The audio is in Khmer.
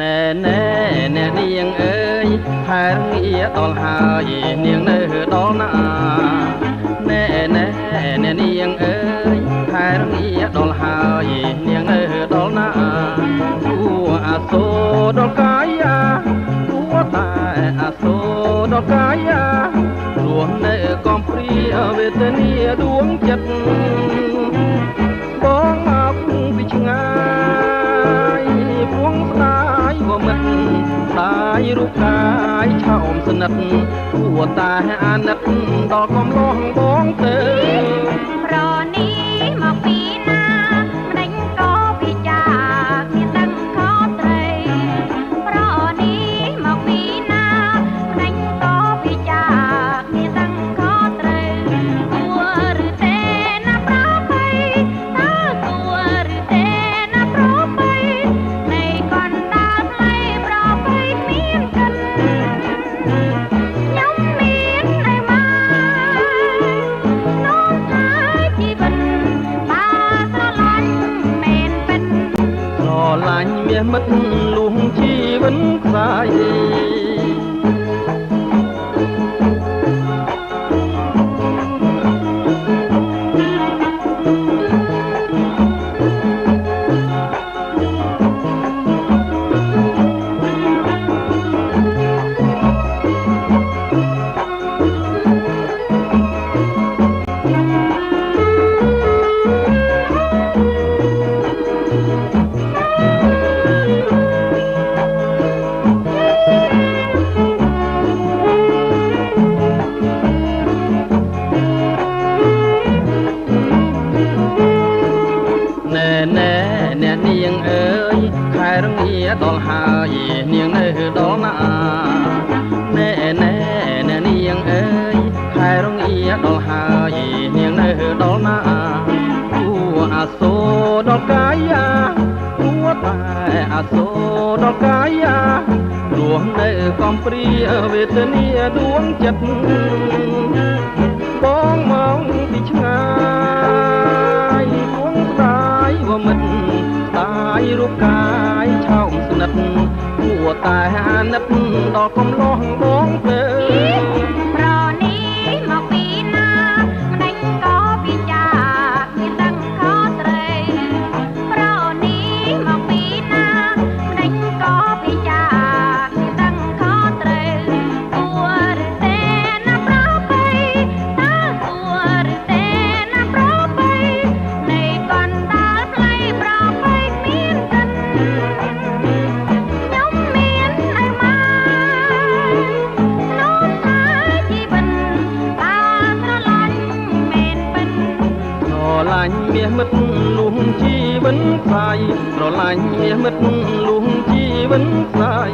ណែអ្នកនាងអើយខែរងាដល់ហើយនាងនៅដល់ណាណែអ្នកនាងអើយខែរងាដល់ហើយនាងនៅដល់ណាគួអាសូរដល់កាយាគួតែអាសូរដល់កាយារស់នៅកំព្រាវេទនាដួងចិត្តបងមកពីឆ្ងាយព្រោះស្ដាយក៏មិនស្ដាយរូបកាយឆោមស្និទ្ធគួតែអាណិតដល់កំឡោះបងទៅប្រនីមកពីណាម្ដេចក៏ពិចាគ្មានដឹងខុសត្រូវប្រនីមកពីណាម្ដេចក៏ពិចាគ្មានដឹងខុសត្រូវគួរឬទេណាប្រពៃតើគួរឬទេណាប្រពៃនៃកណ្ដាលផ្លៃប្រពៃគ្មានកិនខ្ញុំមានឯម៉ានោមថាជីវិតបើស្រឡាញ់មែនពិតស្រឡាញ់មាសមិត្តលួងជីវិតខ្សាយណែអ្នកនាងអើយខែរងាដល់ហើយនាងនៅដល់ណាណែអ្នកនាងអើយខែរងាដល់ហើយនាងនៅដល់ណាគួអាសូរដល់កាយាគួតែអាសូរដល់កាយារស់នៅកំព្រាវេទនាដួងចិត្តបងមកពីឆ្ងាយព្រោះស្ដាយក៏មិនស្ដាយរូបកាយឆោមស្និទ្ធគួតែអាណិតដល់កំឡោះបងទៅប្រនីមកពីណាម្ដេចក៏ពិចាគ្មានដឹងខុសត្រូវប្រនីមកពីណាម្ដេចក៏ពិចាគ្មានដឹងខុសត្រូវគួរឬទេណាប្រពៃតើគួរឬទេណាប្រពៃនៃកណ្ដាលផ្លៃប្រពៃគ្មានកិនខ្ញុំមានឯម៉ានោមថាជីវិតបើស្រឡាញ់មែនពិតស្រឡាញ់មាសមិត្តលួងជីវិតខ្សាយស្រឡាញ់មាសមិត្តលួងជីវិតខ្សាយ